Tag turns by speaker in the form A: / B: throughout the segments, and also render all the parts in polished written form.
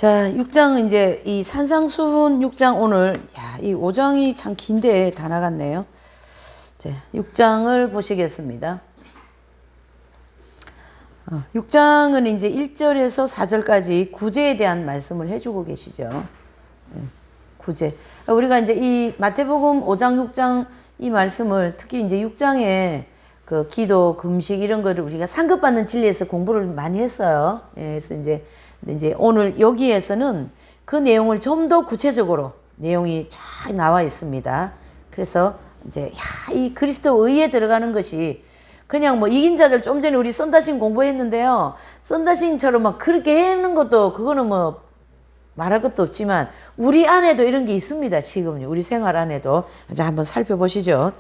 A: 자, 6장 이제 이 산상수훈 6장 오늘 이 5장이 참 긴데 다 나갔네요. 자, 6장을 보시겠습니다. 6장은 이제 1절에서 4절까지 구제에 대한 말씀을 해주고 계시죠. 구제. 우리가 이제 이 마태복음 5장, 6장 이 말씀을 특히 이제 6장에 그 기도, 금식 이런 거를 우리가 상급받는 진리에서 공부를 많이 했어요. 그래서 이제 오늘 여기에서는 그 내용을 좀 더 구체적으로 내용이 잘 나와 있습니다. 그래서 이제 이 그리스도 의에 들어가는 것이 그냥 뭐 이긴 자들 좀 전에 우리 썬다신 공부했는데요. 썬다신처럼 막 그렇게 해는 것도 그거는 뭐 말할 것도 없지만 우리 안에도 이런 게 있습니다. 지금 우리 생활 안에도. 자, 한번 살펴보시죠.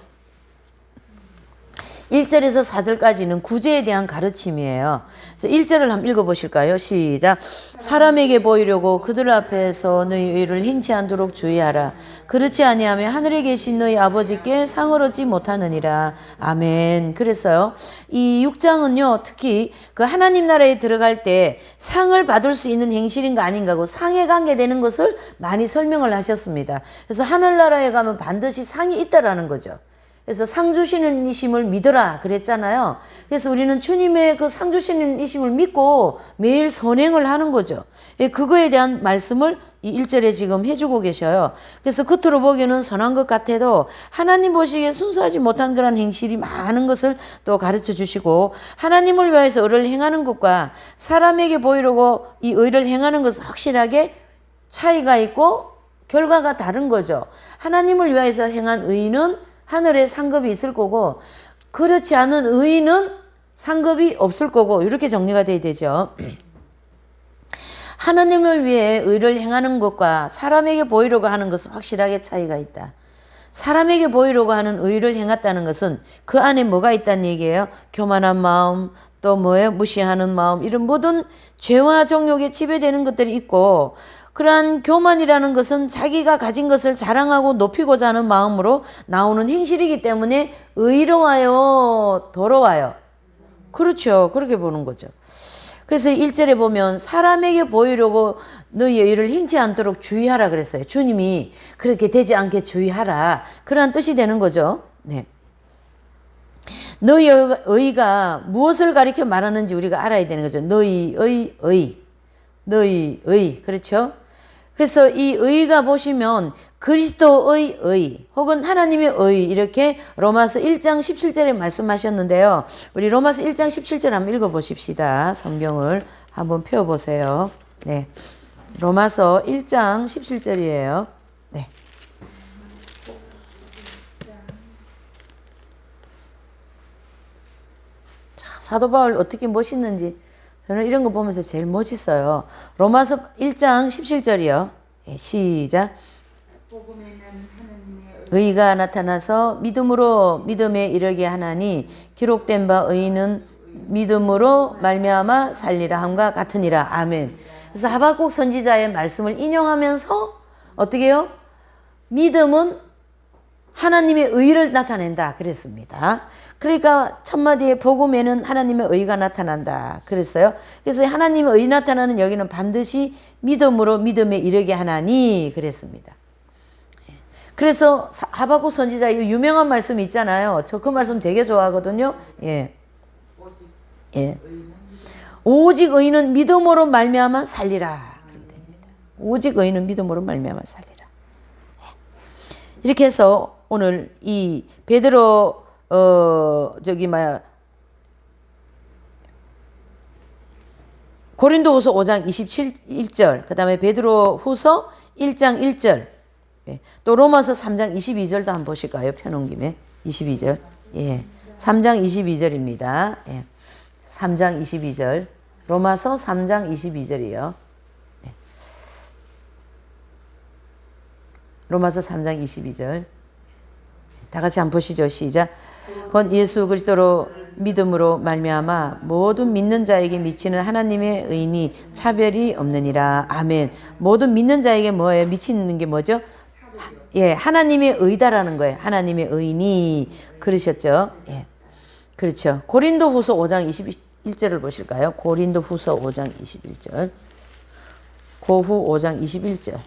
A: 1절에서 4절까지는 구제에 대한 가르침이에요. 그래서 1절을 한번 읽어보실까요? 시작. 사람에게 보이려고 그들 앞에서 너희 의를 행치 않도록 주의하라. 그렇지 아니하면 하늘에 계신 너희 아버지께 상을 얻지 못하느니라. 아멘. 그래서요, 이 6장은요, 특히 그 하나님 나라에 들어갈 때 상을 받을 수 있는 행실인가 아닌가고 상에 관계되는 것을 많이 설명을 하셨습니다. 그래서 하늘나라에 가면 반드시 상이 있다라는 거죠. 그래서 상 주시는 이심을 믿어라 그랬잖아요. 그래서 우리는 주님의 그 상 주시는 이심을 믿고 매일 선행을 하는 거죠. 그거에 대한 말씀을 이 1절에 지금 해주고 계셔요. 그래서 겉으로 보기에는 선한 것 같아도 하나님 보시기에 순수하지 못한 그런 행실이 많은 것을 또 가르쳐 주시고, 하나님을 위해서 의를 행하는 것과 사람에게 보이려고 이 의를 행하는 것은 확실하게 차이가 있고 결과가 다른 거죠. 하나님을 위해서 행한 의는 하늘에 상급이 있을 거고, 그렇지 않은 의인은 상급이 없을 거고, 이렇게 정리가 돼야 되죠. 하나님을 위해 의를 행하는 것과 사람에게 보이려고 하는 것은 확실하게 차이가 있다. 사람에게 보이려고 하는 의를 행했다는 것은 그 안에 뭐가 있다는 얘기예요? 교만한 마음, 또 뭐예요? 무시하는 마음, 이런 모든 죄와 정욕에 지배되는 것들이 있고, 그러한 교만이라는 것은 자기가 가진 것을 자랑하고 높이고자 하는 마음으로 나오는 행실이기 때문에 의로워요, 더러워요? 그렇죠. 그렇게 보는 거죠. 그래서 1절에 보면 사람에게 보이려고 너희 의를 행치 않도록 주의하라 그랬어요. 주님이 그렇게 되지 않게 주의하라, 그런 뜻이 되는 거죠. 네. 너희 의가 무엇을 가리켜 말하는지 우리가 알아야 되는 거죠. 너희의 의, 너희 의, 그렇죠? 그래서 이 의가 보시면 그리스도의 의 혹은 하나님의 의, 이렇게 로마서 1장 17절에 말씀하셨는데요. 우리 로마서 1장 17절 한번 읽어보십시다. 성경을 한번 펴보세요. 네, 로마서 1장 17절이에요. 네. 자, 사도 바울 어떻게 멋있는지 저는 이런 거 보면서 제일 멋있어요. 로마서 1장 17절이요. 시작. 의가 나타나서 믿음으로 믿음에 이르게 하나니 기록된 바 의인은 믿음으로 말미암아 살리라 함과 같으니라. 아멘. 그래서 하박국 선지자의 말씀을 인용하면서 어떻게 해요? 믿음은 하나님의 의를 나타낸다 그랬습니다. 그러니까 첫마디에 복음에는 하나님의 의가 나타난다 그랬어요. 그래서 하나님의 의 나타나는 여기는 반드시 믿음으로 믿음에 이르게 하나니 그랬습니다. 그래서 하박국 선지자 이 유명한 말씀이 있잖아요. 저 그 말씀 되게 좋아하거든요. 예. 예. 오직 의인은 믿음으로 말미암아 살리라. 오직 의인은 믿음으로 말미암아 살리라. 이렇게 해서 오늘 이 베드로 고린도후서 5장 27절, 그 다음에 베드로후서 1장 1절, 또 로마서 3장 22절도 한번 보실까요? 펴놓은 김에 22절. 예, 3장 22절입니다. 예, 3장 22절. 로마서 3장 22절이요. 예. 로마서 3장 22절. 다 같이 한번 보시죠. 시작. 곧 예수 그리스도로 믿음으로 말미암아 모든 믿는 자에게 미치는 하나님의 의니 차별이 없느니라. 아멘. 모든 믿는 자에게 뭐예요? 미치는 게 뭐죠? 예, 하나님의 의다라는 거예요. 하나님의 의니 그러셨죠. 예, 그렇죠. 고린도후서 5장 21절을 보실까요? 고린도후서 5장 21절. 고후 5장 21절.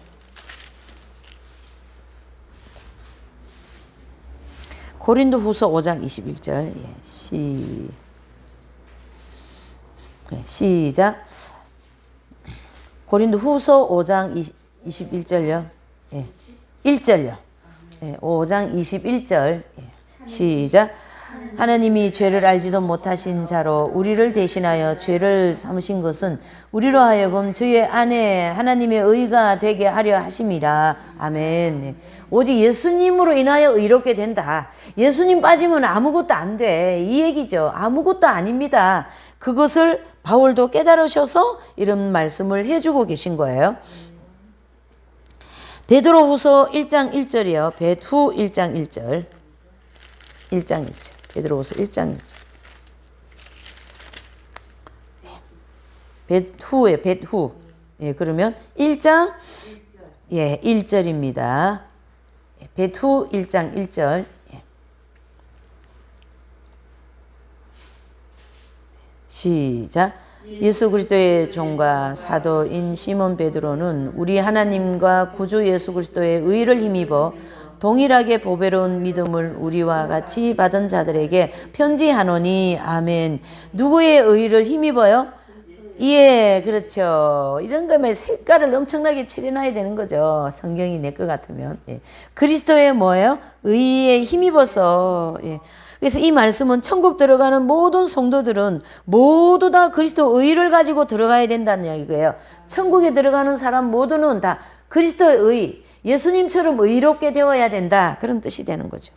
A: 고린도 후서 5장 21절. 시작. 고린도 후서 5장 21절요. 1절요. 5장 21절. 시작. 하나님이 죄를 알지도 못하신 자로 우리를 대신하여 죄를 삼으신 것은 우리로 하여금 저의 안에 하나님의 의가 되게 하려 하심이라. 아멘. 오직 예수님으로 인하여 의롭게 된다. 예수님 빠지면 아무것도 안 돼. 이 얘기죠. 아무것도 아닙니다. 그것을 바울도 깨달으셔서 이런 말씀을 해주고 계신 거예요. 베드로후서 1장 1절이요. 베후 1장 1절. 1장 1절. 베드로후서 1장 1절. 벳후에 벳후. 그러면 1장 1절입니다. 벳후 1장 1절. 시작. 예수 그리스도의 종과 사도인 시몬 베드로는 우리 하나님과 구주 예수 그리스도의 의를 힘입어 동일하게 보배로운 믿음을 우리와 같이 받은 자들에게 편지하노니. 아멘. 누구의 의를 힘입어요? 그렇죠. 이런 거면 색깔을 엄청나게 칠해놔야 되는 거죠. 성경이 내 것 같으면. 그리스도의 뭐예요? 의에 힘입어서. 그래서 이 말씀은 천국 들어가는 모든 성도들은 모두 다 그리스도 의를 가지고 들어가야 된다는 얘기예요. 천국에 들어가는 사람 모두는 다 그리스도의 의, 예수님처럼 의롭게 되어야 된다. 그런 뜻이 되는 거죠.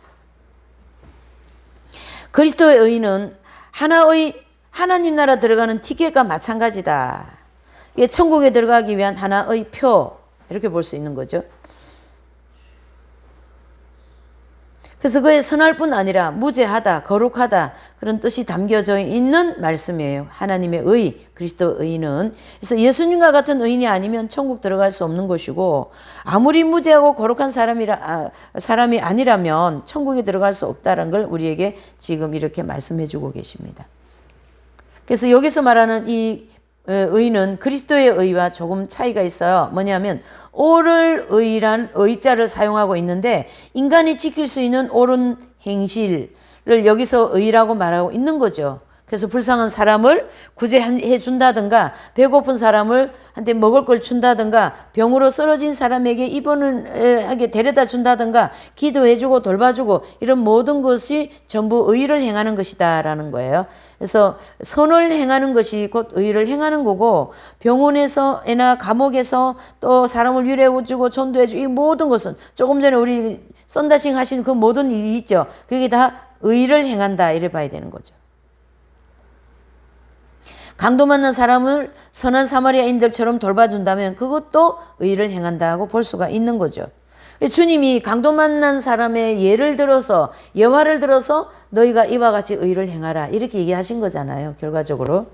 A: 그리스도의 의는 하나님 나라 들어가는 티켓과 마찬가지다. 이게 천국에 들어가기 위한 하나의 표, 이렇게 볼 수 있는 거죠. 그래서 그의 선할 뿐 아니라 무죄하다, 거룩하다, 그런 뜻이 담겨져 있는 말씀이에요. 하나님의 의, 그리스도 의는. 그래서 예수님과 같은 의인이 아니면 천국 들어갈 수 없는 것이고, 아무리 무죄하고 거룩한 사람이 아니라면 천국에 들어갈 수 없다는 걸 우리에게 지금 이렇게 말씀해 주고 계십니다. 그래서 여기서 말하는 이 의는 그리스도의 의와 조금 차이가 있어요. 뭐냐면 옳을 의란 의자를 사용하고 있는데, 인간이 지킬 수 있는 옳은 행실을 여기서 의라고 말하고 있는 거죠. 그래서 불쌍한 사람을 구제해 준다든가, 배고픈 사람을 한테 먹을 걸 준다든가, 병으로 쓰러진 사람에게 입원을 하게 데려다 준다든가, 기도해 주고 돌봐주고, 이런 모든 것이 전부 의를 행하는 것이다라는 거예요. 그래서 선을 행하는 것이 곧 의를 행하는 거고, 병원에서나 감옥에서 또 사람을 위로해 주고 전도해 주고, 이 모든 것은 조금 전에 우리 썬다싱 하신 그 모든 일이 있죠. 그게 다 의를 행한다, 이래 봐야 되는 거죠. 강도 만난 사람을 선한 사마리아인들처럼 돌봐준다면 그것도 의를 행한다고 볼 수가 있는 거죠. 주님이 강도 만난 사람의 예를 들어서, 예화를 들어서 너희가 이와 같이 의를 행하라, 이렇게 얘기하신 거잖아요. 결과적으로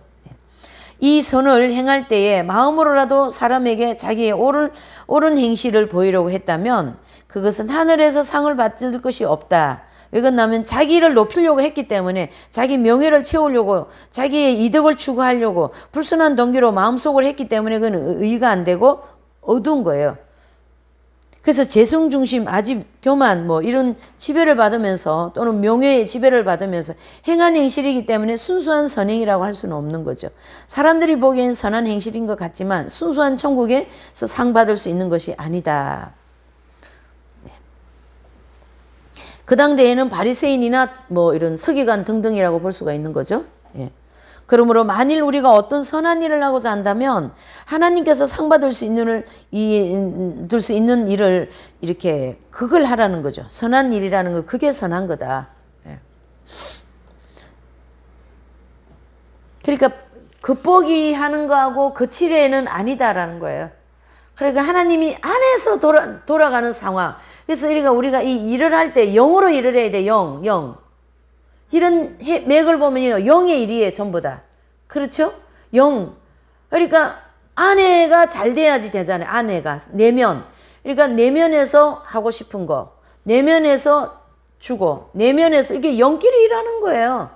A: 이 선을 행할 때에 마음으로라도 사람에게 자기의 옳은 행실을 보이려고 했다면 그것은 하늘에서 상을 받을 것이 없다. 왜 그러냐면 자기를 높이려고 했기 때문에, 자기 명예를 채우려고, 자기의 이득을 추구하려고 불순한 동기로 마음속으로 했기 때문에 그건 의가 안 되고 어두운 거예요. 그래서 재성 중심, 아집, 교만, 이런 지배를 받으면서, 또는 명예의 지배를 받으면서 행한 행실이기 때문에 순수한 선행이라고 할 수는 없는 거죠. 사람들이 보기엔 선한 행실인 것 같지만 순수한 천국에서 상 받을 수 있는 것이 아니다. 그 당대에는 바리새인이나 이런 서기관 등등이라고 볼 수가 있는 거죠. 그러므로 만일 우리가 어떤 선한 일을 하고자 한다면 하나님께서 상 받을 수 있는 일을 이렇게 그걸 하라는 거죠. 선한 일이라는 거, 그게 선한 거다. 그러니까 겉보기 하는 거하고 거칠애는 아니다라는 거예요. 그러니까 하나님이 안에서 돌아가는 상황. 그래서 우리가 이 일을 할 때 영으로 일을 해야 돼. 영. 이런 맥을 보면요, 영의 일이에요, 전부 다. 그렇죠? 영. 그러니까 아내가 잘 돼야지 되잖아요. 아내가 내면. 그러니까 내면에서 하고 싶은 거, 내면에서 주고, 내면에서 이게 영끼리 일하는 거예요.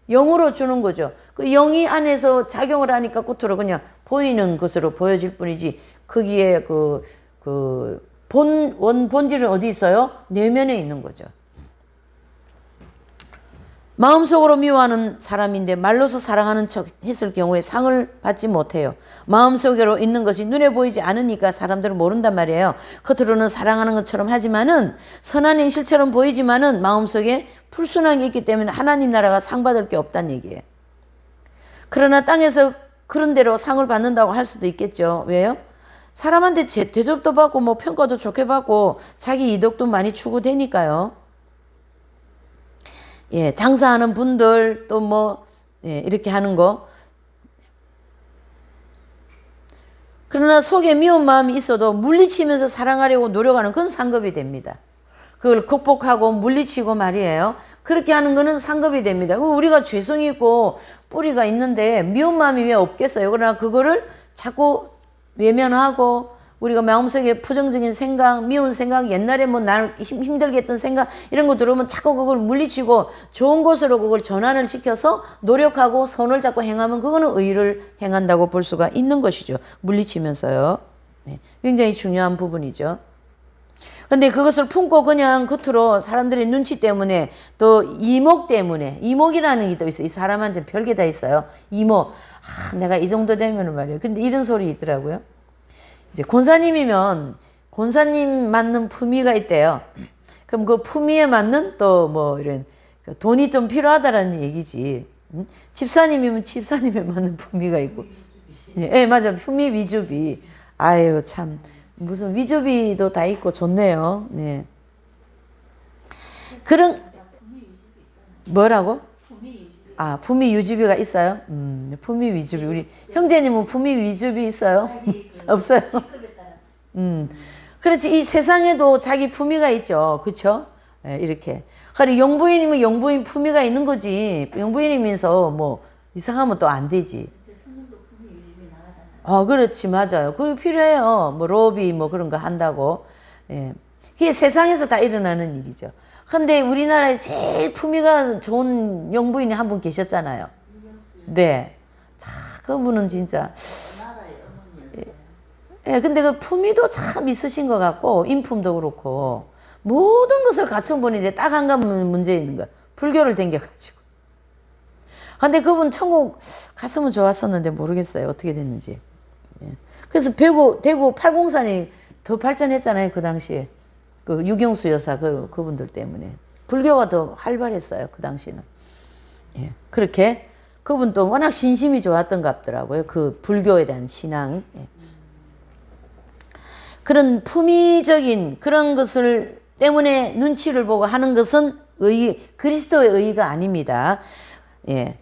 A: 영으로 주는 거죠. 그 영이 안에서 작용을 하니까 겉으로 그냥 보이는 것으로 보여질 뿐이지 거기에 본질은 어디 있어요? 내면에 있는 거죠. 마음속으로 미워하는 사람인데 말로서 사랑하는 척 했을 경우에 상을 받지 못해요. 마음속으로 있는 것이 눈에 보이지 않으니까 사람들은 모른단 말이에요. 겉으로는 사랑하는 것처럼 하지만은 선한 행실처럼 보이지만은 마음속에 불순한 게 있기 때문에 하나님 나라가 상 받을 게 없다는 얘기예요. 그러나 땅에서 그런 대로 상을 받는다고 할 수도 있겠죠. 왜요? 사람한테 대접도 받고 뭐 평가도 좋게 받고 자기 이득도 많이 추구되니까요. 예, 장사하는 분들 또 뭐 이렇게 하는 거. 그러나 속에 미운 마음이 있어도 물리치면서 사랑하려고 노력하는 그건 상급이 됩니다. 그걸 극복하고 물리치고 말이에요. 그렇게 하는 거는 상급이 됩니다. 우리가 죄성이 있고 뿌리가 있는데 미운 마음이 왜 없겠어요? 그러나 그거를 자꾸 외면하고 우리가 마음속에 부정적인 생각, 미운 생각, 옛날에 뭐 날 힘들게 했던 생각 이런 거 들어오면 자꾸 그걸 물리치고 좋은 것으로 그걸 전환을 시켜서 노력하고 선을 잡고 행하면 그거는 의를 행한다고 볼 수가 있는 것이죠. 물리치면서요. 네, 굉장히 중요한 부분이죠. 근데 그것을 품고 그냥 겉으로 사람들의 눈치 때문에 또 이목 때문에 이목이라는 게 또 있어요. 이 사람한테 별게 다 있어요. 이목. 내가 이 정도 되면 말이에요. 근데 이런 소리 있더라고요. 이제 권사님이면 권사님 맞는 품위가 있대요. 그럼 그 품위에 맞는 또 뭐 이런 돈이 좀 필요하다라는 얘기지. 집사님이면 집사님에 맞는 품위가 있고. 예, 맞아. 품위 위주비. 아유 참 무슨 위주비도 다 있고 좋네요. 네. 그런 뭐라고? 아, 품위 유지비가 있어요? 품위 위주비. 우리 형제님은 품위 위주비 있어요? 없어요? 그렇지. 이 세상에도 자기 품위가 있죠. 그렇죠? 예, 이렇게. 그래 영부인이면 영부인 품위가 있는 거지. 영부인이면서 뭐 이상하면 또 안 되지. 그렇지. 맞아요. 그게 필요해요. 뭐 로비 뭐 그런 거 한다고. 예. 그게 세상에서 다 일어나는 일이죠. 근데 우리나라에 제일 품위가 좋은 영부인이 한 분 계셨잖아요. 네. 자, 그분은 진짜. 예, 근데 그 품위도 참 있으신 것 같고, 인품도 그렇고, 모든 것을 갖춘 분인데 딱 한 가지 문제 있는 거야. 불교를 댕겨가지고. 근데 그분 천국 갔으면 좋았었는데 모르겠어요. 어떻게 됐는지. 예. 그래서 대구 팔공산이 더 발전했잖아요. 그 당시에. 그 유경수 여사 그분들 때문에 불교가 더 활발했어요. 그 당시는. 예. 그렇게 그분도 워낙 신심이 좋았던 것 같더라고요. 그 불교에 대한 신앙. 예. 그런 품위적인 그런 것을 때문에 눈치를 보고 하는 것은 그리스도의 의의가 아닙니다. 예.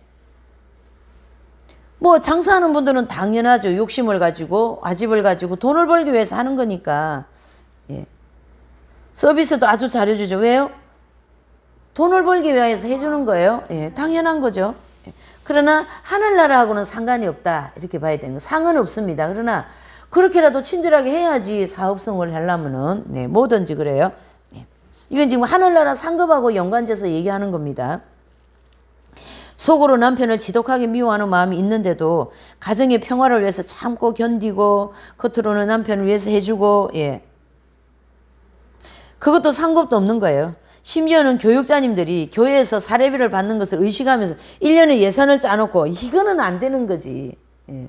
A: 뭐 장사하는 분들은 당연하죠. 욕심을 가지고 아집을 가지고 돈을 벌기 위해서 하는 거니까. 예. 서비스도 아주 잘해주죠. 왜요? 돈을 벌기 위해서 해주는 거예요. 예, 당연한 거죠. 예. 그러나 하늘나라하고는 상관이 없다. 이렇게 봐야 되는 거. 상은 없습니다. 그러나 그렇게라도 친절하게 해야지 사업성을 하려면은 네, 뭐든지 그래요. 예. 이건 지금 하늘나라 상급하고 연관돼서 얘기하는 겁니다. 속으로 남편을 지독하게 미워하는 마음이 있는데도 가정의 평화를 위해서 참고 견디고 겉으로는 남편을 위해서 해주고 예. 그것도 상급도 없는 거예요. 심지어는 교육자님들이 교회에서 사례비를 받는 것을 의식하면서 1년에 예산을 짜놓고 이거는 안 되는 거지. 예.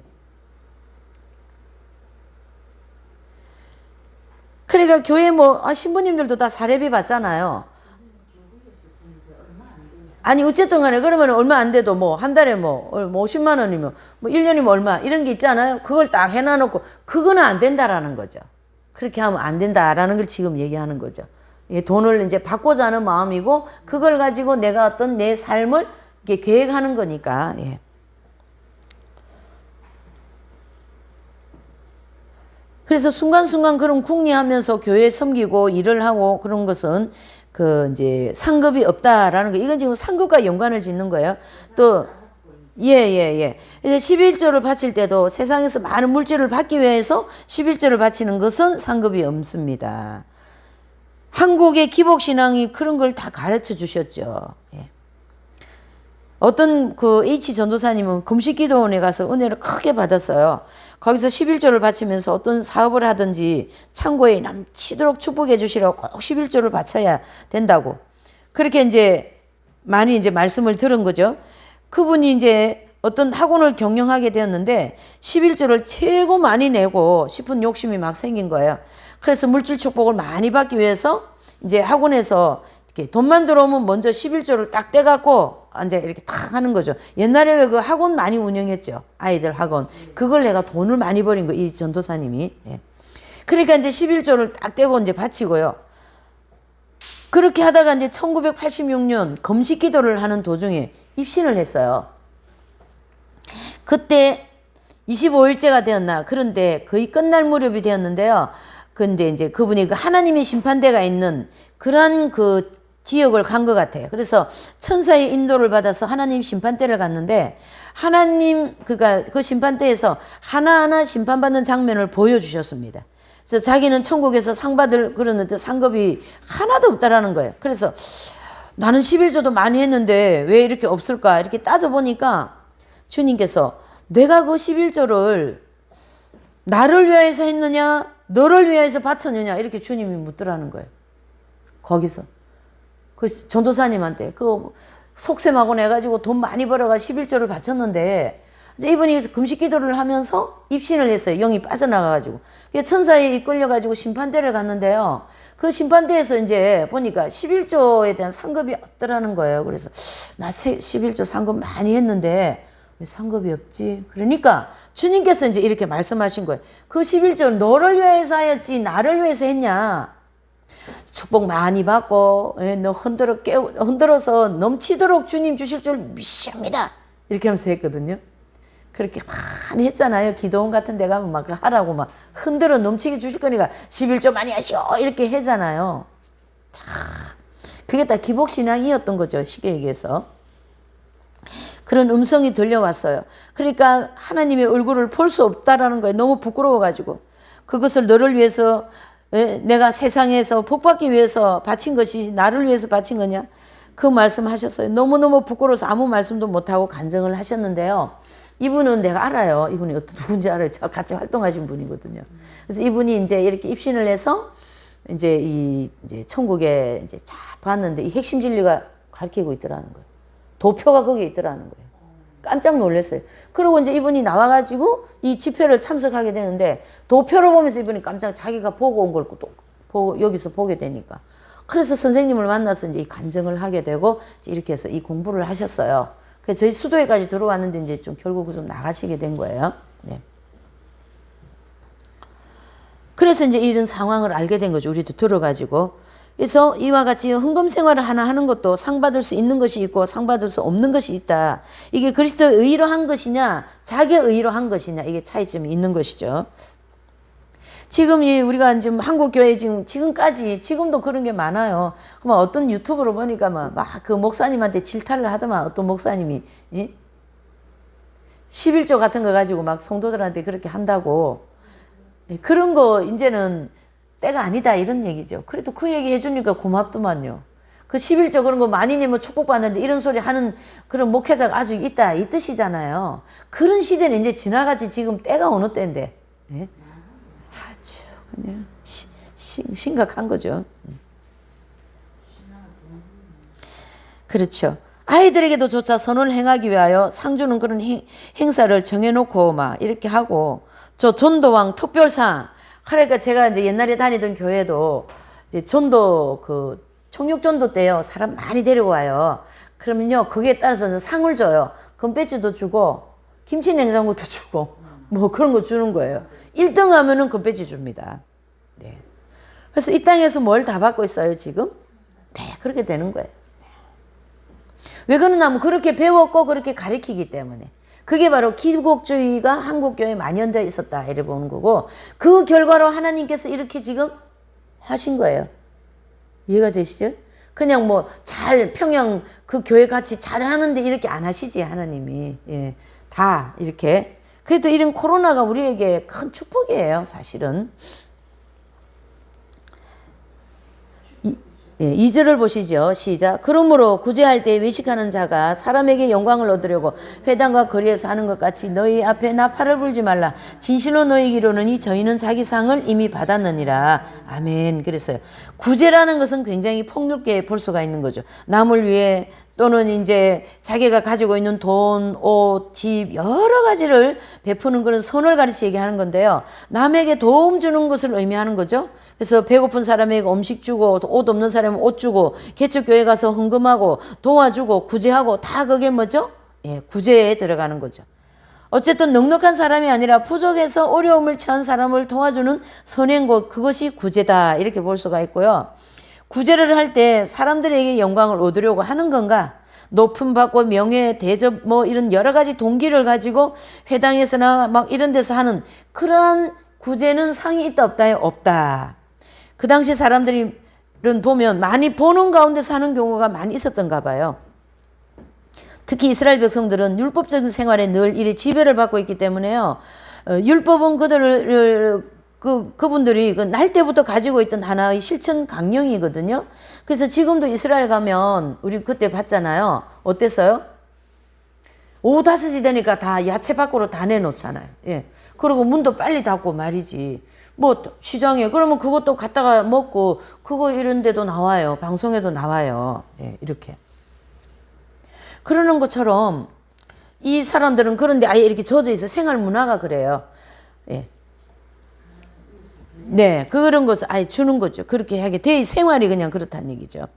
A: 그러니까 교회 신부님들도 다 사례비 받잖아요. 아니 어쨌든 간에 그러면 얼마 안 돼도 뭐 한 달에 뭐 50만 원이면 뭐 1년이면 얼마 이런 게 있잖아요. 그걸 딱 해놔놓고 그거는 안 된다라는 거죠. 그렇게 하면 안 된다라는 걸 지금 얘기하는 거죠. 예, 돈을 이제 받고자 하는 마음이고 그걸 가지고 내가 어떤 내 삶을 이렇게 계획하는 거니까. 예. 그래서 순간순간 그런 궁리하면서 교회 섬기고 일을 하고 그런 것은 그 이제 상급이 없다라는 거. 이건 지금 상급과 연관을 짓는 거예요. 또 예. 이제 11조를 바칠 때도 세상에서 많은 물질을 받기 위해서 11조를 바치는 것은 상급이 없습니다. 한국의 기복신앙이 그런 걸 다 가르쳐 주셨죠. 예. 어떤 그 H 전도사님은 금식기도원에 가서 은혜를 크게 받았어요. 거기서 11조를 바치면서 어떤 사업을 하든지 창고에 넘치도록 축복해 주시라고 꼭 11조를 바쳐야 된다고. 그렇게 이제 많이 이제 말씀을 들은 거죠. 그분이 이제 어떤 학원을 경영하게 되었는데 11조를 최고 많이 내고 싶은 욕심이 막 생긴 거예요. 그래서 물질 축복을 많이 받기 위해서 이제 학원에서 이렇게 돈만 들어오면 먼저 11조를 딱 떼갖고 이제 이렇게 탁 하는 거죠. 옛날에 왜 그 학원 많이 운영했죠. 아이들 학원. 그걸 내가 돈을 많이 버린 거, 이 전도사님이. 예. 그러니까 이제 11조를 딱 떼고 이제 바치고요. 그렇게 하다가 이제 1986년 금식 기도를 하는 도중에 입신을 했어요. 그때 25일째가 되었나. 그런데 거의 끝날 무렵이 되었는데요. 근데 이제 그분이 그 하나님의 심판대가 있는 그런 그 지역을 간 것 같아요. 그래서 천사의 인도를 받아서 하나님 심판대를 갔는데 하나님 그 심판대에서 하나하나 심판받는 장면을 보여주셨습니다. 그래서 자기는 천국에서 상 받을 그러는데 상급이 하나도 없다라는 거예요. 그래서 나는 11조도 많이 했는데 왜 이렇게 없을까 이렇게 따져보니까 주님께서 내가 그 11조를 나를 위해서 했느냐 너를 위해서 바쳤느냐 이렇게 주님이 묻더라는 거예요. 거기서 그 전도사님한테 그 속셈하고 내가지고 돈 많이 벌어가 11조를 바쳤는데 이제 이분이 금식 기도를 하면서 입신을 했어요. 영이 빠져나가가지고 천사에 이끌려가지고 심판대를 갔는데요. 그 심판대에서 이제 보니까 11조에 대한 상급이 없더라는 거예요. 그래서 나 11조 상급 많이 했는데 왜 상급이 없지? 그러니까 주님께서 이제 이렇게 말씀하신 거예요. 그 11조 너를 위해서 하였지 나를 위해서 했냐? 축복 많이 받고 너 흔들어서 넘치도록 주님 주실 줄 믿습니다. 이렇게 하면서 했거든요. 그렇게 많이 했잖아요. 기도원 같은 데 가면 막 하라고 막 흔들어 넘치게 주실 거니까 11조 많이 하시오 이렇게 하잖아요. 참 그게 다 기복신앙이었던 거죠. 쉽게 얘기해서. 그런 음성이 들려왔어요. 그러니까 하나님의 얼굴을 볼 수 없다라는 거예요. 너무 부끄러워가지고. 그것을 너를 위해서 내가 세상에서 복받기 위해서 바친 것이 나를 위해서 바친 거냐? 그 말씀하셨어요. 너무너무 부끄러워서 아무 말씀도 못하고 간증을 하셨는데요. 이분은 내가 알아요. 이분이 누군지 알아요. 저 같이 활동하신 분이거든요. 그래서 이분이 이제 이렇게 입신을 해서 이제 이제 천국에 이제 쫙 봤는데 이 핵심 진리가 가르치고 있더라는 거예요. 도표가 거기에 있더라는 거예요. 깜짝 놀랐어요. 그리고 이제 이분이 나와가지고 이 집회를 참석하게 되는데 도표를 보면서 이분이 깜짝 자기가 보고 온 걸 또 여기서 보게 되니까. 그래서 선생님을 만나서 이제 이 간증을 하게 되고 이렇게 해서 이 공부를 하셨어요. 그래서 저희 수도회까지 들어왔는데 이제 좀 결국 좀 나가시게 된 거예요. 네. 그래서 이제 이런 상황을 알게 된 거죠. 우리도 들어가지고. 그래서 이와 같이 헌금 생활을 하나 하는 것도 상 받을 수 있는 것이 있고 상 받을 수 없는 것이 있다. 이게 그리스도의 의로 한 것이냐 자기의 의로 한 것이냐 이게 차이점이 있는 것이죠. 지금 우리가 지금 한국 교회 지금도 그런 게 많아요. 그러면 어떤 유튜브로 보니까 막 그 목사님한테 질타를 하더만 어떤 목사님이 11조 같은 거 가지고 막 성도들한테 그렇게 한다고. 그런 거 이제는 때가 아니다 이런 얘기죠. 그래도 그 얘기 해주니까 고맙더만요. 그 11조 그런 거 많이 내면 축복받는데 이런 소리 하는 그런 목회자가 아주 있다 이 뜻이잖아요. 그런 시대는 이제 지나갔지. 지금 때가 어느 때인데. 네? 아주 그냥 심각한 거죠. 그렇죠. 아이들에게도 조차 선을 행하기 위하여 상 주는 그런 행사를 정해놓고 막 이렇게 하고 저 전도왕 특별상 그러니까 제가 이제 옛날에 다니던 교회도 이제 전도 총육전도 때요 사람 많이 데리고 와요. 그러면요 거기에 따라서 상을 줘요. 금배지도 주고 김치 냉장고도 주고 뭐 그런 거 주는 거예요. 1등 하면은 금배지 줍니다. 네. 그래서 이 땅에서 뭘 다 받고 있어요 지금? 네 그렇게 되는 거예요. 왜 그러냐면 그렇게 배웠고 그렇게 가르치기 때문에. 그게 바로 기국주의가 한국교회에 만연되어 있었다 이래 보는 거고 그 결과로 하나님께서 이렇게 지금 하신 거예요. 이해가 되시죠? 그냥 뭐 잘 평양 그 교회 같이 잘하는데 이렇게 안 하시지 하나님이. 예, 다 이렇게. 그래도 이런 코로나가 우리에게 큰 축복이에요 사실은. 예, 2절을 보시죠. 시작. 그러므로 구제할 때 외식하는 자가 사람에게 영광을 얻으려고 회당과 거리에서 하는 것 같이 너희 앞에 나팔을 불지 말라. 진실로 너희에게 이르노니 저희는 자기 상을 이미 받았느니라. 아멘. 그랬어요. 구제라는 것은 굉장히 폭넓게 볼 수가 있는 거죠. 남을 위해 또는 이제 자기가 가지고 있는 돈, 옷, 집 여러 가지를 베푸는 그런 선을 가르치 얘기하는 건데요. 남에게 도움 주는 것을 의미하는 거죠. 그래서 배고픈 사람에게 음식 주고 옷 없는 사람은 옷 주고 개척교회 가서 헌금하고 도와주고 구제하고 다 그게 뭐죠? 예, 구제에 들어가는 거죠. 어쨌든 넉넉한 사람이 아니라 부족해서 어려움을 처한 사람을 도와주는 선행고 그것이 구제다 이렇게 볼 수가 있고요. 구제를 할 때 사람들에게 영광을 얻으려고 하는 건가? 높임 받고 명예, 대접 뭐 이런 여러 가지 동기를 가지고 회당에서나 막 이런 데서 하는 그러한 구제는 상이 있다 없다에 없다. 그 당시 사람들은 보면 많이 보는 가운데 사는 경우가 많이 있었던가 봐요. 특히 이스라엘 백성들은 율법적인 생활에 늘 이래 지배를 받고 있기 때문에요. 율법은 그분들이 날 때부터 가지고 있던 하나의 실천 강령이거든요. 그래서 지금도 이스라엘 가면 우리 그때 봤잖아요. 어땠어요? 오후 5시 되니까 다 야채 밖으로 다 내놓잖아요. 예. 그리고 문도 빨리 닫고 말이지. 뭐 시장에 그러면 그것도 갖다가 먹고 그거 이런 데도 나와요. 방송에도 나와요. 예, 이렇게. 그러는 것처럼 이 사람들은 그런데 아예 이렇게 젖어 있어. 생활 문화가 그래요. 예. 네, 그런 것을 아예 주는 거죠. 그렇게 하게 돼 생활이 그냥 그렇다는 얘기죠.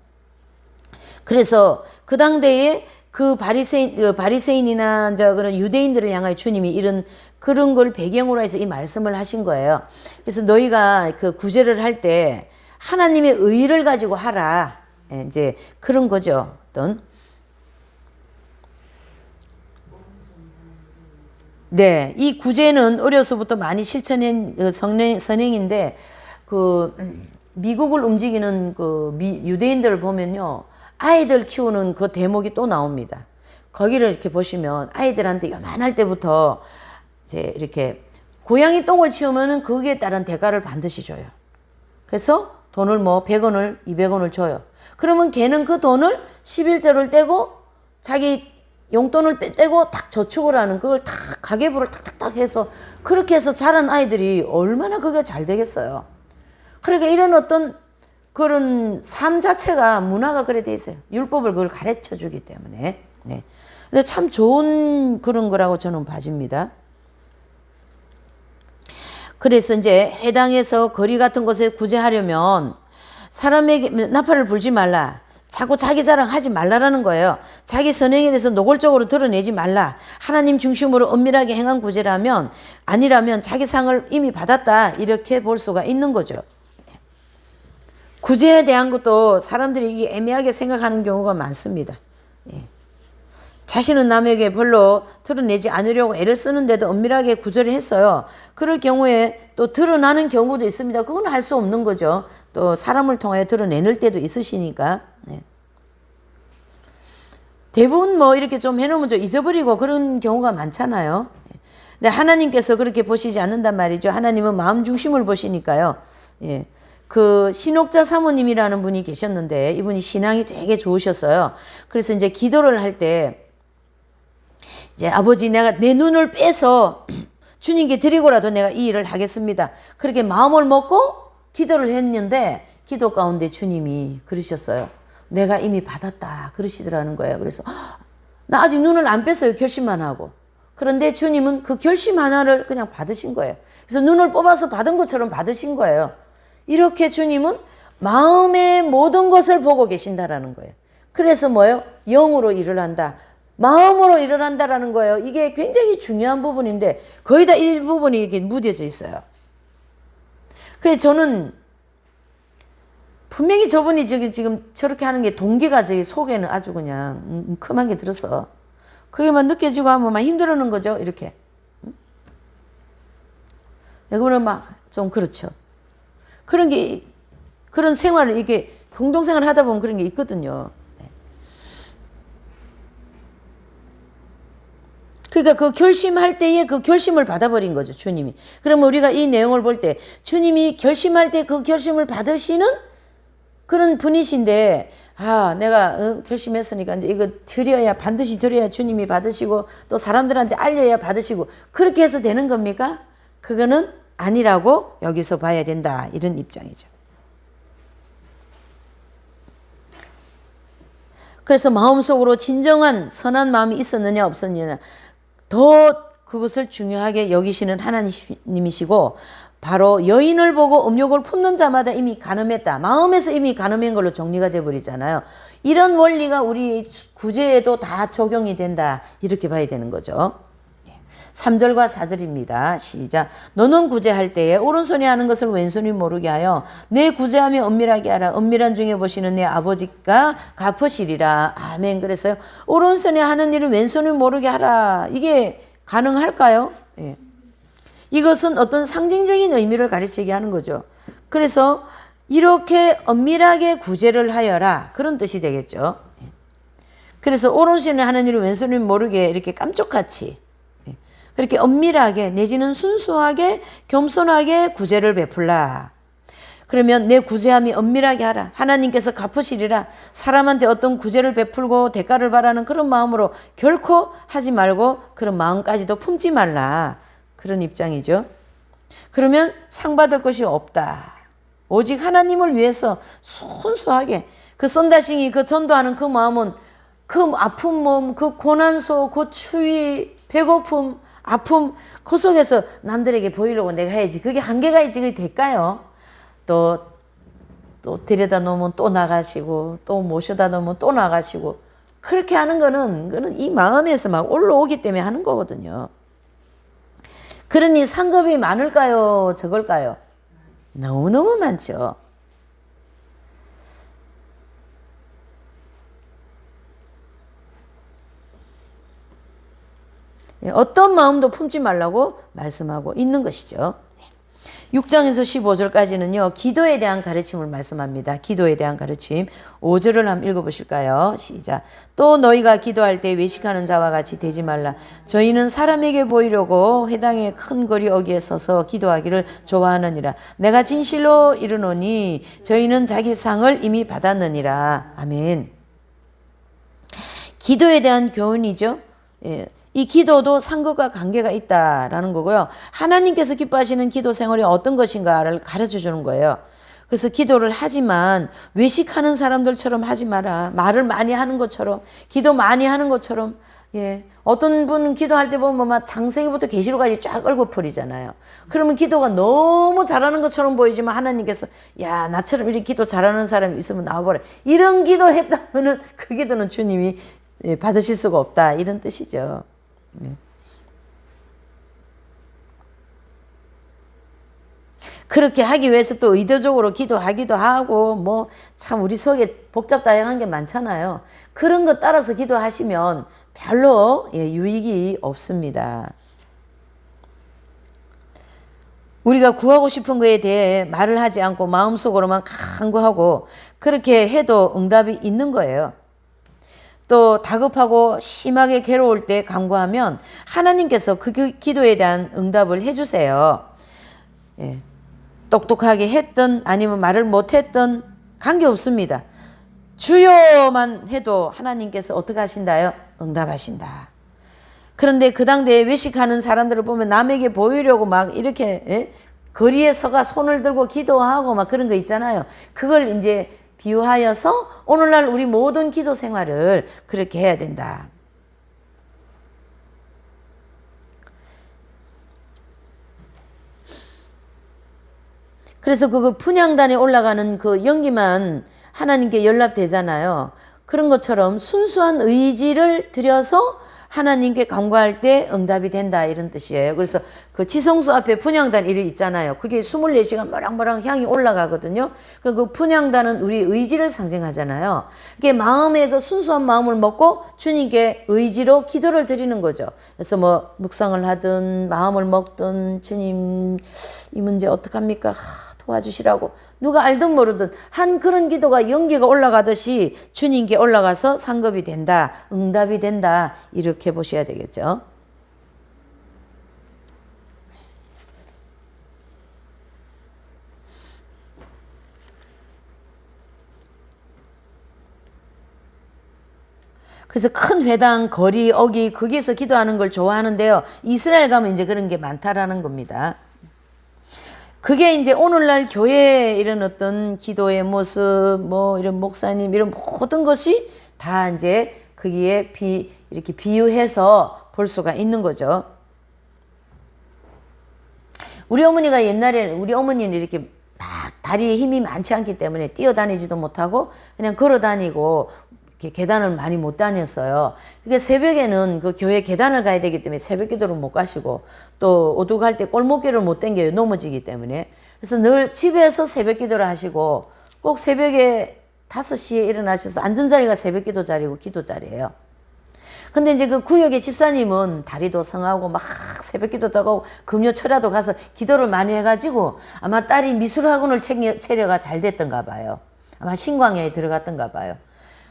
A: 그래서 그 당대에 그 바리새인이나 이제 그런 유대인들을 향하여 주님이 이런 그런 걸 배경으로 해서 이 말씀을 하신 거예요. 그래서 너희가 그 구제를 할 때 하나님의 의를 가지고 하라. 이제 그런 거죠. 어떤 네, 이 구제는 어려서부터 많이 실천한 선행인데 미국을 움직이는 유대인들을 보면요, 아이들 키우는 그 대목이 또 나옵니다. 거기를 이렇게 보시면 아이들한테 요만할 때부터 이제 이렇게 고양이 똥을 치우면은 거기에 따른 대가를 반드시 줘요. 그래서 돈을 뭐 100원을 200원을 줘요. 그러면 걔는 그 돈을 11조를 떼고 자기 용돈을 떼고 딱 저축을 하는 그걸 다 가계부를 탁탁탁 해서 그렇게 해서 자란 아이들이 얼마나 그게 잘 되겠어요. 그러니까 이런 어떤 그런 삶 자체가 문화가 그래 돼 있어요. 율법을 그걸 가르쳐 주기 때문에. 네. 근데 참 좋은 그런 거라고 저는 봐집니다. 그래서 이제 해당에서 거리 같은 곳에 구제하려면 사람에게 나팔을 불지 말라. 자꾸 자기 자랑하지 말라라는 거예요. 자기 선행에 대해서 노골적으로 드러내지 말라. 하나님 중심으로 은밀하게 행한 구제라면 아니라면 자기 상을 이미 받았다 이렇게 볼 수가 있는 거죠. 구제에 대한 것도 사람들이 애매하게 생각하는 경우가 많습니다. 자신은 남에게 별로 드러내지 않으려고 애를 쓰는데도 은밀하게 구제를 했어요. 그럴 경우에 또 드러나는 경우도 있습니다. 그건 할 수 없는 거죠. 또 사람을 통해 드러내는 때도 있으시니까. 네. 대부분 뭐 이렇게 좀 해놓으면 좀 잊어버리고 그런 경우가 많잖아요. 근데 하나님께서 그렇게 보시지 않는단 말이죠. 하나님은 마음 중심을 보시니까요. 예. 그 신옥자 사모님이라는 분이 계셨는데 이분이 신앙이 되게 좋으셨어요. 그래서 이제 기도를 할 때 이제 아버지 내가 내 눈을 빼서 주님께 드리고라도 내가 이 일을 하겠습니다. 그렇게 마음을 먹고 기도를 했는데 기도 가운데 주님이 그러셨어요. 내가 이미 받았다 그러시더라는 거예요. 그래서 나 아직 눈을 안 뺐어요. 결심만 하고. 그런데 주님은 그 결심 하나를 그냥 받으신 거예요. 그래서 눈을 뽑아서 받은 것처럼 받으신 거예요. 이렇게 주님은 마음의 모든 것을 보고 계신다라는 거예요. 그래서 뭐예요? 영으로 일을 한다. 마음으로 일을 한다라는 거예요. 이게 굉장히 중요한 부분인데 거의 다 이 부분이 이렇게 무뎌져 있어요. 그래서 저는 분명히 저분이 지금 저렇게 하는 게 동기가 제 속에는 아주 그냥 큼한 게 들었어. 그게만 느껴지고 하면 막 힘들어하는 거죠. 이렇게. 그러면 막 좀 그렇죠. 그런 게 그런 생활을 이게 공동생활을 하다 보면 그런 게 있거든요. 그러니까 그 결심할 때에 그 결심을 받아버린 거죠, 주님이. 그러면 우리가 이 내용을 볼 때 주님이 결심할 때 그 결심을 받으시는 그런 분이신데 내가 결심했으니까 이제 이거 드려야 반드시 드려야 주님이 받으시고 또 사람들한테 알려야 받으시고 그렇게 해서 되는 겁니까? 그거는 아니라고 여기서 봐야 된다. 이런 입장이죠. 그래서 마음속으로 진정한 선한 마음이 있었느냐 없었느냐 더 그것을 중요하게 여기시는 하나님이시고 바로 여인을 보고 음욕을 품는 자마다 이미 간음했다. 마음에서 이미 간음한 걸로 정리가 돼버리잖아요. 이런 원리가 우리 구제에도 다 적용이 된다. 이렇게 봐야 되는 거죠. 3절과 4절입니다. 시작. 너는 구제할 때에 오른손이 하는 것을 왼손이 모르게 하여 내 구제하며 은밀하게 하라. 은밀한 중에 보시는 내 아버지가 갚으시리라. 아멘. 그래서요. 오른손이 하는 일을 왼손이 모르게 하라. 이게 가능할까요? 예. 이것은 어떤 상징적인 의미를 가르치게 하는 거죠. 그래서 이렇게 은밀하게 구제를 하여라. 그런 뜻이 되겠죠. 예. 그래서 오른손이 하는 일을 왼손이 모르게 이렇게 깜짝같이 그렇게 은밀하게 내지는 순수하게 겸손하게 구제를 베풀라. 그러면 내 구제함이 은밀하게 하라. 하나님께서 갚으시리라. 사람한테 어떤 구제를 베풀고 대가를 바라는 그런 마음으로 결코 하지 말고 그런 마음까지도 품지 말라. 그런 입장이죠. 그러면 상 받을 것이 없다. 오직 하나님을 위해서 순수하게 그 썬다싱이 그 전도하는 그 마음은 그 아픈 몸, 그 고난소, 그 추위, 배고픔, 아픔 그 속에서 남들에게 보이려고 내가 해야지. 그게 한계가 있지. 그게 될까요? 또 데려다 놓으면 또 나가시고 또 모셔다 놓으면 또 나가시고 그렇게 하는 거는 이 마음에서 막 올라오기 때문에 하는 거거든요. 그러니 상급이 많을까요? 적을까요? 너무너무 많죠. 어떤 마음도 품지 말라고 말씀하고 있는 것이죠. 6장에서 15절까지는요. 기도에 대한 가르침을 말씀합니다. 기도에 대한 가르침. 5절을 한번 읽어보실까요? 시작. 또 너희가 기도할 때 외식하는 자와 같이 되지 말라. 저희는 사람에게 보이려고 회당의 큰 거리 어귀에 서서 기도하기를 좋아하느니라. 내가 진실로 이르노니 저희는 자기 상을 이미 받았느니라. 아멘. 기도에 대한 교훈이죠. 예. 이 기도도 상급과 관계가 있다라는 거고요. 하나님께서 기뻐하시는 기도 생활이 어떤 것인가를 가르쳐 주는 거예요. 그래서 기도를 하지만 외식하는 사람들처럼 하지 마라. 말을 많이 하는 것처럼, 기도 많이 하는 것처럼. 예. 어떤 분은 기도할 때 보면 막 장세기부터 계시록까지 쫙 얽어버리잖아요. 그러면 기도가 너무 잘하는 것처럼 보이지만 하나님께서 야 나처럼 이렇게 기도 잘하는 사람이 있으면 나와보라. 이런 기도 했다면은 그 기도는 주님이 받으실 수가 없다. 이런 뜻이죠. 그렇게 하기 위해서 또 의도적으로 기도하기도 하고 뭐 참 우리 속에 복잡다양한 게 많잖아요. 그런 것 따라서 기도하시면 별로 유익이 없습니다. 우리가 구하고 싶은 거에 대해 말을 하지 않고 마음속으로만 간구하고 그렇게 해도 응답이 있는 거예요. 또 다급하고 심하게 괴로울 때 간구하면 하나님께서 그 기도에 대한 응답을 해주세요. 예. 똑똑하게 했든 아니면 말을 못했든 관계없습니다. 주여만 해도 하나님께서 어떻게 하신다요? 응답하신다. 그런데 그 당대에 외식하는 사람들을 보면 남에게 보이려고 막 이렇게 거리에 서가 손을 들고 기도하고 막 그런 거 있잖아요. 그걸 이제 비유하여서 오늘날 우리 모든 기도 생활을 그렇게 해야 된다. 그래서 그 분향단에 올라가는 그 연기만 하나님께 연락되잖아요. 그런 것처럼 순수한 의지를 들여서 하나님께 간구할 때 응답이 된다 이런 뜻이에요. 그래서 그 지성소 앞에 분향단 일이 있잖아요. 그게 24시간 모락모락 향이 올라가거든요. 그 분향단은 우리 의지를 상징하잖아요. 이게 마음의 그 순수한 마음을 먹고 주님께 의지로 기도를 드리는 거죠. 그래서 뭐 묵상을 하든 마음을 먹든 주님 이 문제 어떡합니까? 도와주시라고 누가 알든 모르든 한 그런 기도가 연기가 올라가듯이 주님께 올라가서 상급이 된다. 응답이 된다. 이렇게 보셔야 되겠죠. 그래서 큰 회당, 거리, 어기, 거기에서 기도하는 걸 좋아하는데요. 이스라엘 가면 이제 그런 게 많다라는 겁니다. 그게 이제 오늘날 교회에 이런 어떤 기도의 모습, 뭐 이런 목사님, 이런 모든 것이 다 이제 거기에 이렇게 비유해서 볼 수가 있는 거죠. 우리 어머니가 옛날에, 우리 어머니는 이렇게 막 다리에 힘이 많지 않기 때문에 뛰어다니지도 못하고 그냥 걸어 다니고 이렇게 계단을 많이 못 다녔어요. 그러니까 새벽에는 그 교회 계단을 가야 되기 때문에 새벽 기도를 못 가시고 또 오죽할 때 골목길을 못 당겨요. 넘어지기 때문에. 그래서 늘 집에서 새벽 기도를 하시고 꼭 새벽에 5시에 일어나셔서 앉은 자리가 새벽 기도 자리고 기도 자리예요. 근데 이제 그 구역의 집사님은 다리도 성하고 막 새벽 기도도 하고 금요 철야도 가서 기도를 많이 해가지고 아마 딸이 미술학원을 체려가 잘 됐던가 봐요. 아마 신광야에 들어갔던가 봐요.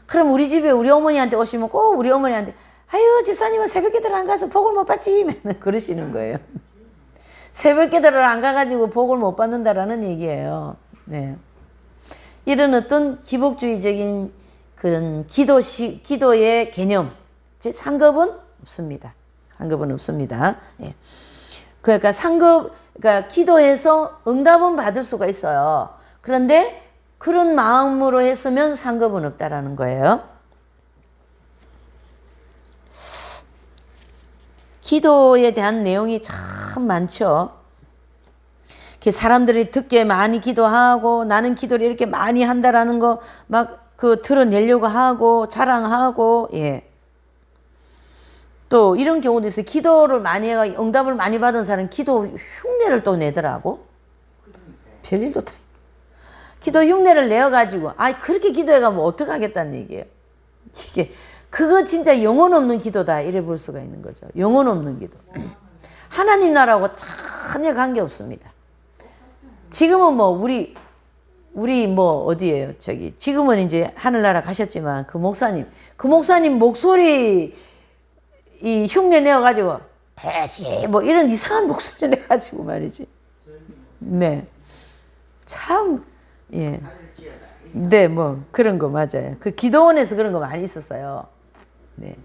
A: 그럼 우리 집에 우리 어머니한테 오시면 꼭 우리 어머니한테 아유 집사님은 새벽 기도를 안 가서 복을 못 받지 맨날 그러시는 거예요. 새벽 기도를 안 가가지고 복을 못 받는다라는 얘기예요. 네. 이런 어떤 기복주의적인 그런 기도의 개념, 즉 상급은 없습니다. 상급은 없습니다. 예. 그러니까 그러니까 기도해서 응답은 받을 수가 있어요. 그런데 그런 마음으로 했으면 상급은 없다라는 거예요. 기도에 대한 내용이 참 많죠. 사람들이 듣게 많이 기도하고 나는 기도를 이렇게 많이 한다라는 거 막 그 드러내려고 하고 자랑하고 예. 또 이런 경우도 있어요. 기도를 많이 해가 응답을 많이 받은 사람은 기도 흉내를 또 내더라고. 별일도 다. 기도 흉내를 내어가지고 그렇게 기도해가면 어떡하겠다는 얘기예요. 이게 그거 진짜 영혼 없는 기도다 이래 볼 수가 있는 거죠. 영혼 없는 기도. 하나님 나라하고 전혀 관계 없습니다. 지금은 뭐 우리 뭐 어디예요? 지금은 이제 하늘나라 가셨지만 그 목사님 목소리 이 흉내 내어가지고 대시 뭐 이런 이상한 목소리 내가지고 말이지. 네, 참 예, 네 뭐 그런 거 맞아요. 그 기도원에서 그런 거 많이 있었어요. 네.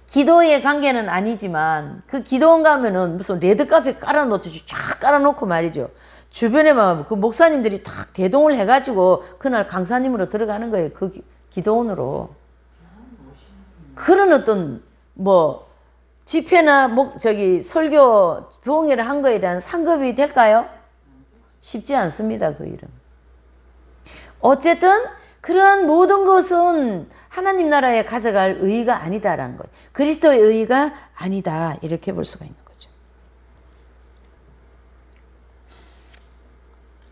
A: 기도의 관계는 아니지만 그 기도원 가면은 무슨 레드카펫 깔아놓듯이 쫙 깔아놓고 말이죠. 주변에만 그 목사님들이 탁 대동을 해가지고 그날 강사님으로 들어가는 거예요. 그 기도원으로. 그런 어떤 뭐 집회나 설교 부흥회를 한 거에 대한 상급이 될까요? 쉽지 않습니다. 그 일은. 어쨌든 그러한 모든 것은 하나님 나라에 가져갈 의의가 아니다라는 거예요. 그리스도의 의의가 아니다 이렇게 볼 수가 있는 거죠.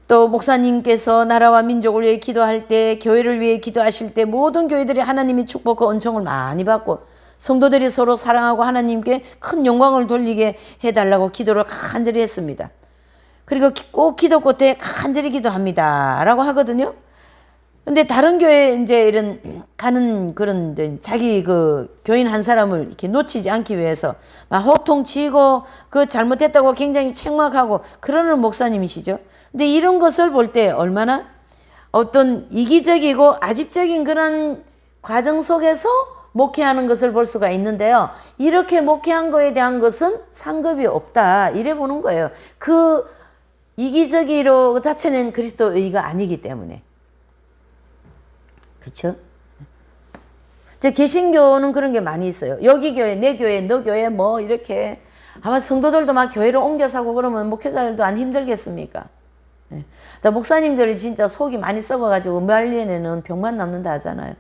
A: 또 목사님께서 나라와 민족을 위해 기도할 때 교회를 위해 기도하실 때 모든 교회들이 하나님의 축복과 은총을 많이 받고 성도들이 서로 사랑하고 하나님께 큰 영광을 돌리게 해달라고 기도를 간절히 했습니다. 그리고 꼭 기도 끝에 간절히 기도합니다 라고 하거든요. 근데 다른 교회 이제 이런 가는 그런 자기 그 교인 한 사람을 이렇게 놓치지 않기 위해서 막 호통치고 그 잘못했다고 굉장히 책망하고 그러는 목사님이시죠. 근데 이런 것을 볼 때 얼마나 어떤 이기적이고 아집적인 그런 과정 속에서 목회하는 것을 볼 수가 있는데요. 이렇게 목회한 거에 대한 것은 상급이 없다 이래 보는 거예요. 그 이기적이로 그 자체는 그리스도 의가 아니기 때문에. 그렇죠? 개신교는 그런 게 많이 있어요. 여기 교회, 내 교회, 너 교회 뭐 이렇게 아마 성도들도 막 교회를 옮겨 사고 그러면 목회자들도 안 힘들겠습니까? 네. 목사님들이 진짜 속이 많이 썩어가지고 말년에는 병만 남는다 하잖아요.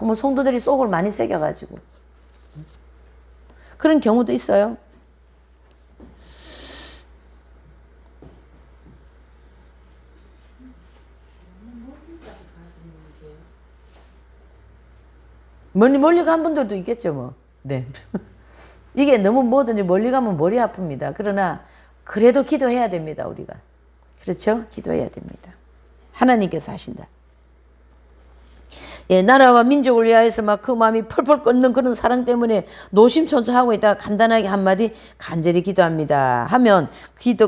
A: 너무 성도들이 속을 많이 새겨가지고 그런 경우도 있어요. 멀리 간 분들도 있겠죠, 뭐. 네. 이게 너무 뭐든지 멀리 가면 머리 아픕니다. 그러나 그래도 기도해야 됩니다, 우리가. 그렇죠? 기도해야 됩니다. 하나님께서 하신다. 예, 나라와 민족을 위하여서 막 그 마음이 펄펄 끓는 그런 사랑 때문에 노심초사하고 있다가 간단하게 한마디 간절히 기도합니다 하면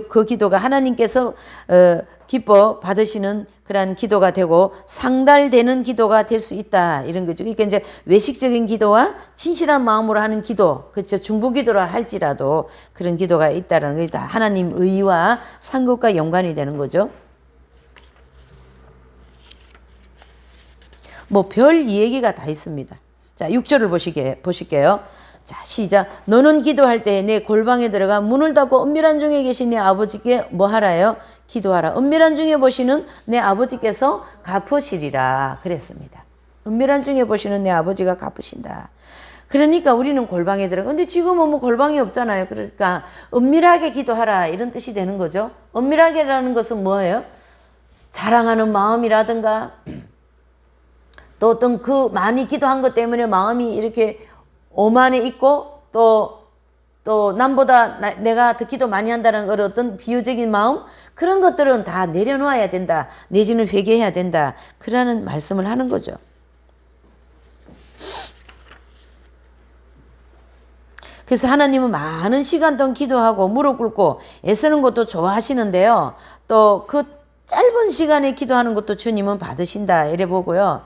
A: 그 기도가 하나님께서 기뻐 받으시는 그러한 기도가 되고 상달되는 기도가 될 수 있다 이런 거죠. 그러니까 이제 외식적인 기도와 진실한 마음으로 하는 기도, 그렇죠. 중보 기도를 할지라도 그런 기도가 있다는 게 다 하나님 의와 상급과 연관이 되는 거죠. 뭐 별 이야기가 다 있습니다. 자, 6절을 보실게요. 자, 시작. 너는 기도할 때 내 골방에 들어가 문을 닫고 은밀한 중에 계신 내 아버지께 뭐 하라요? 기도하라. 은밀한 중에 보시는 내 아버지께서 갚으시리라 그랬습니다. 은밀한 중에 보시는 내 아버지가 갚으신다. 그러니까 우리는 골방에 들어가. 근데 지금은 뭐 골방이 없잖아요. 그러니까 은밀하게 기도하라 이런 뜻이 되는 거죠. 은밀하게라는 것은 뭐예요? 자랑하는 마음이라든가 또 어떤 그 많이 기도한 것 때문에 마음이 이렇게 오만해 있고 또 남보다 내가 더 기도 많이 한다는 그런 어떤 비유적인 마음 그런 것들은 다 내려놓아야 된다. 내지는 회개해야 된다. 그러는 말씀을 하는 거죠. 그래서 하나님은 많은 시간 동안 기도하고 무릎 꿇고 애쓰는 것도 좋아하시는데요. 또 그 짧은 시간에 기도하는 것도 주님은 받으신다. 이래 보고요.